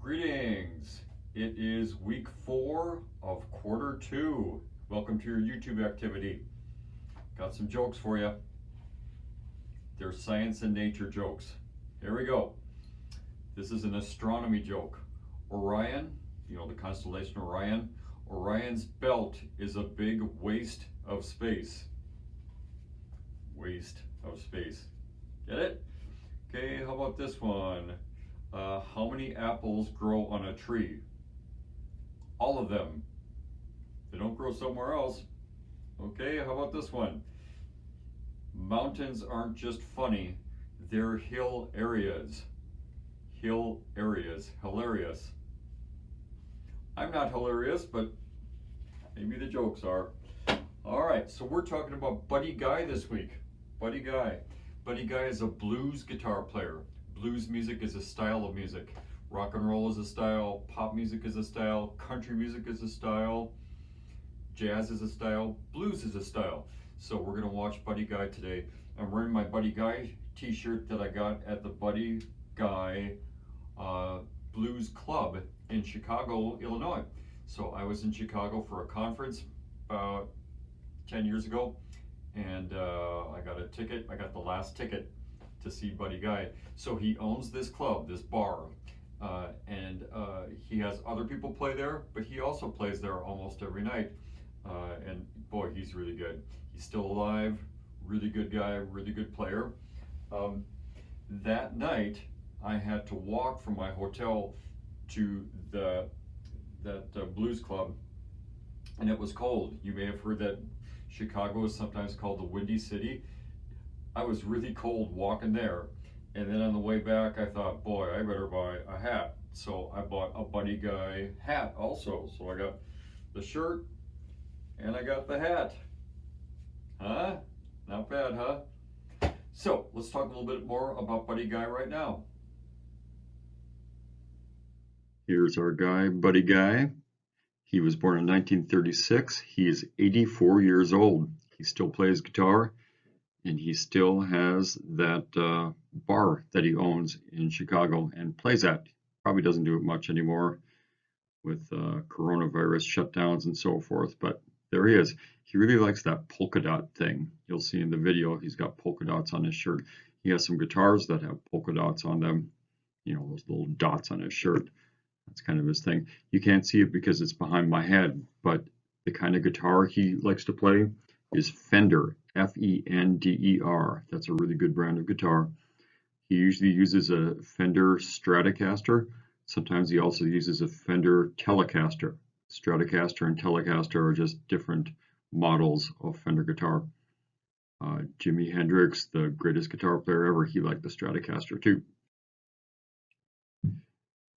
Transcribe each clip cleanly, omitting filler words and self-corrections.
Greetings. It is week 4 of quarter 2. Welcome to your YouTube activity. Got some jokes for you. They're science and nature jokes. Here we go. This is an astronomy joke. Orion, you know the constellation Orion, Orion's belt is a big waste of space. Waste of space. Get it? Okay, how about this one? How many apples grow on a tree? All of them. They don't grow somewhere else. Okay, how about this one? Mountains aren't just funny, they're hill areas. Hill areas. Hilarious. I'm not hilarious, but maybe the jokes are. All right, so we're talking about Buddy Guy this week. Buddy Guy. Buddy Guy is a blues guitar player. Blues music is a style of music. Rock and roll is a style. Pop music is a style. Country music is a style. Jazz is a style. Blues is a style. So we're going to watch Buddy Guy today. I'm wearing my Buddy Guy t-shirt that I got at the Buddy Guy Blues Club in Chicago, Illinois. So I was in Chicago for a conference about 10 years ago, and I got a ticket. I got the last ticket to see Buddy Guy. So he owns this club, this bar, and he has other people play there, but he also plays there almost every night. And boy, he's really good. He's still alive, really good guy, really good player. That night, I had to walk from my hotel to that blues club, and it was cold. You may have heard that Chicago is sometimes called the Windy City. I was really cold walking there, and then on the way back I thought, boy, I better buy a hat. So I bought a Buddy Guy hat also. So I got the shirt and I got the hat. Huh? Not bad, huh? So let's talk a little bit more about Buddy Guy right now. Here's our guy, Buddy Guy. He was born in 1936. He is 84 years old. He still plays guitar, and he still has that bar that he owns in Chicago and plays at. Probably doesn't do it much anymore with coronavirus shutdowns and so forth, but there he is. He really likes that polka dot thing. You'll see in the video he's got polka dots on his shirt. He has some guitars that have polka dots on them, you know, those little dots on his shirt. That's kind of his thing. You can't see it because it's behind my head, but the kind of guitar he likes to play is Fender, F-E-N-D-E-R. That's a really good brand of guitar. He usually uses a Fender Stratocaster. Sometimes he also uses a Fender Telecaster. Stratocaster and Telecaster are just different models of Fender guitar. Jimi Hendrix, the greatest guitar player ever, he liked the Stratocaster too.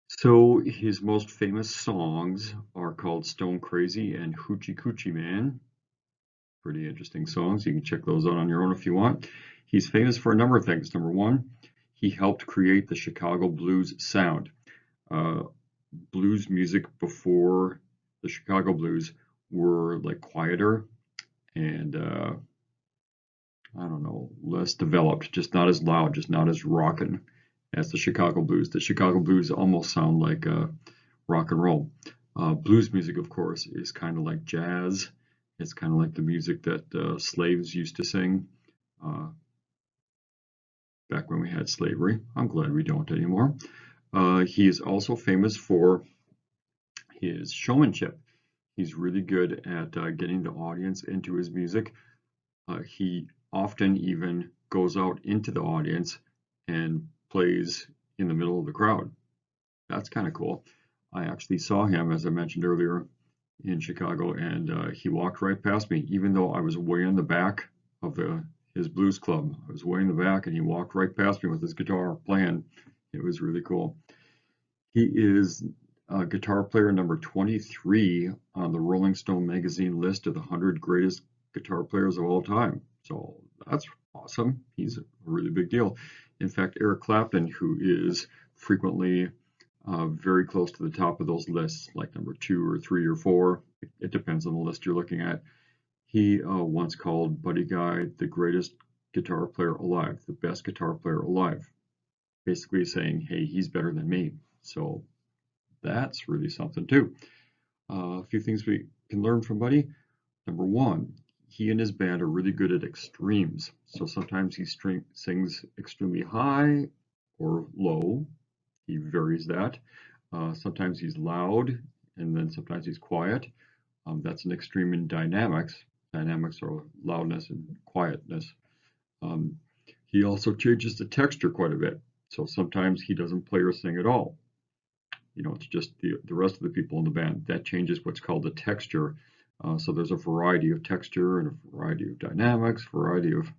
So his most famous songs are called Stone Crazy and Hoochie Coochie Man. Pretty interesting songs. You can check those out on your own if you want. He's famous for a number of things. Number one, he helped create the Chicago blues sound. Blues music before the Chicago blues were like quieter and I don't know, less developed, just not as loud, just not as rockin' as the Chicago blues. The Chicago blues almost sound like rock and roll. Blues music, of course, is kind of like jazz. It's kind of like the music that slaves used to sing back when we had slavery. I'm glad we don't anymore. He is also famous for his showmanship. He's really good at getting the audience into his music. He often even goes out into the audience and plays in the middle of the crowd. That's kind of cool. I actually saw him, as I mentioned earlier, in Chicago, and he walked right past me, even though I was way in the back of his blues club. I was way in the back, and he walked right past me with his guitar playing. It was really cool. He is guitar player number 23 on the Rolling Stone magazine list of the 100 greatest guitar players of all time. So that's awesome. He's a really big deal. In fact, Eric Clapton, who is frequently very close to the top of those lists, like number 2 or 3 or 4, it depends on the list you're looking at. He once called Buddy Guy the greatest guitar player alive, the best guitar player alive, basically saying, hey, he's better than me. So That's really something too. A few things we can learn from Buddy. Number one, he and his band are really good at extremes. So sometimes he sings extremely high or low. He varies that. Sometimes he's loud, and then sometimes he's quiet. That's an extreme in dynamics. Dynamics are loudness and quietness. Um, he also changes the texture quite a bit. So sometimes he doesn't play or sing at all. It's just the rest of the people in the band. That changes what's called the texture. So there's a variety of texture and a variety of dynamics, variety of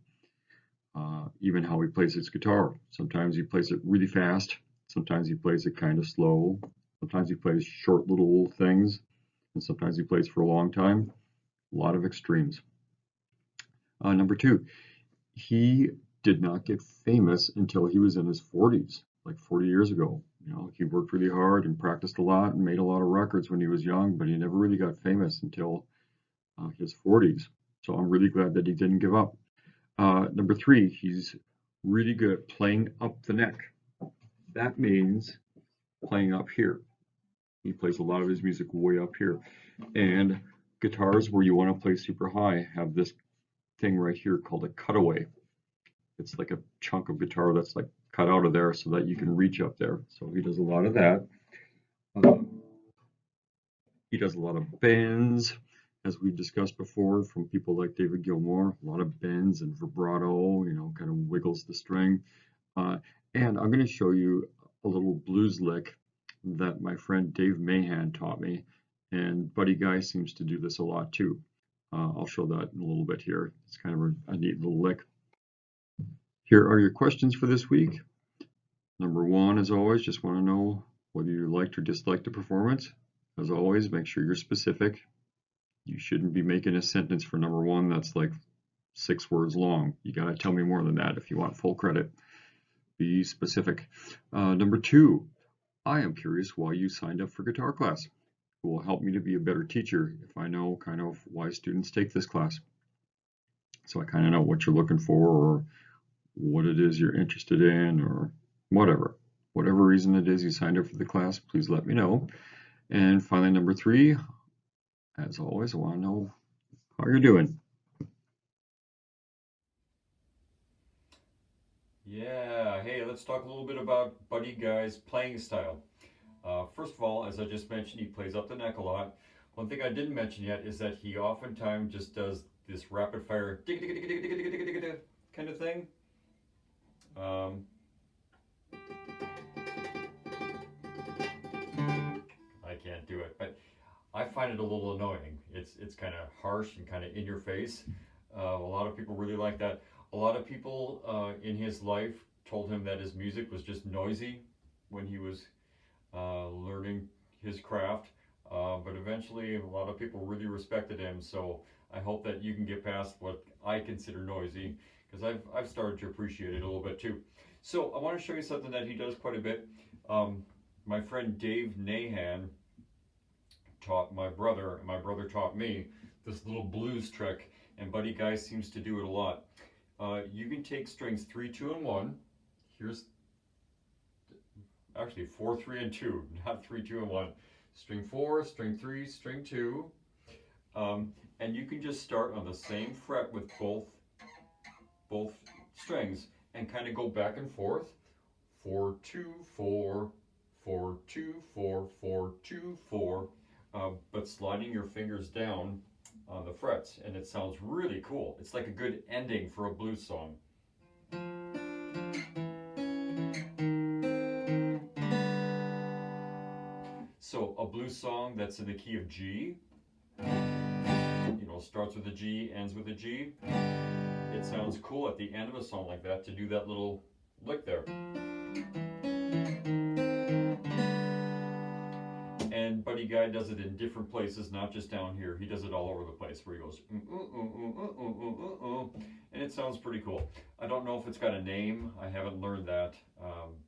even how he plays his guitar. Sometimes he plays it really fast. Sometimes he plays it kind of slow. Sometimes he plays short little things. And sometimes he plays for a long time. A lot of extremes. Number two, he did not get famous until he was in his 40s, like 40 years ago. He worked really hard and practiced a lot and made a lot of records when he was young, but he never really got famous until his 40s. So I'm really glad that he didn't give up. Number three, he's really good at playing up the neck. That means playing up here. He plays a lot of his music way up here. And guitars where you want to play super high have this thing right here called a cutaway. It's like a chunk of guitar that's like cut out of there so that you can reach up there. So he does a lot of that. He does a lot of bends, as we discussed before, from people like David Gilmour. A lot of bends and vibrato, kind of wiggles the string. And I'm going to show you a little blues lick that my friend Dave Mahan taught me. And Buddy Guy seems to do this a lot too. I'll show that in a little bit here. It's kind of a neat little lick. Here are your questions for this week. Number one, as always, just want to know whether you liked or disliked the performance. As always, make sure you're specific. You shouldn't be making a sentence for number one that's like 6 words long. You got to tell me more than that if you want full credit. Be specific. Number two, I am curious why you signed up for guitar class. It will help me to be a better teacher if I know kind of why students take this class. So I kind of know what you're looking for or what it is you're interested in or whatever. Whatever reason it is you signed up for the class, please let me know. And finally, number three, as always, I want to know how you're doing. Yeah, hey, let's talk a little bit about Buddy Guy's playing style. First of all, as I just mentioned, he plays up the neck a lot. One thing I didn't mention yet is that he oftentimes just does this rapid fire kind of thing. I can't do it, but I find it a little annoying. It's kind of harsh and kind of in your face. A lot of people really like that. A lot of people in his life told him that his music was just noisy when he was learning his craft. But eventually, a lot of people really respected him. So I hope that you can get past what I consider noisy, because I've started to appreciate it a little bit too. So I want to show you something that he does quite a bit. My friend Dave Nahan taught my brother, and my brother taught me this little blues trick, and Buddy Guy seems to do it a lot. You can take strings 3, 2, and 1. Here's actually 4, 3, and 2, not 3, 2, and 1. String 4, string 3, string 2. And you can just start on the same fret with both strings and kind of go back and forth. 4, 2, 4, 4, 2, 4, 4, 2, 4. But sliding your fingers down on the frets, and it sounds really cool. It's like a good ending for a blues song. So a blues song that's in the key of G, starts with a G, ends with a G. It sounds cool at the end of a song like that to do that little lick there. And Buddy Guy does it in different places, not just down here. He does it all over the place, where he goes, and it sounds pretty cool. I don't know if it's got a name. I haven't learned that,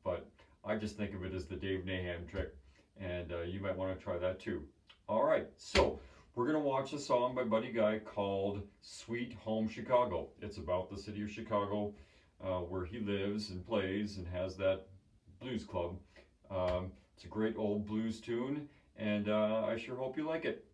but I just think of it as the Dave Nahan trick, and you might want to try that too. All right, so we're going to watch a song by Buddy Guy called Sweet Home Chicago. It's about the city of Chicago, where he lives and plays and has that blues club. It's It's a great old blues tune, and I sure hope you like it.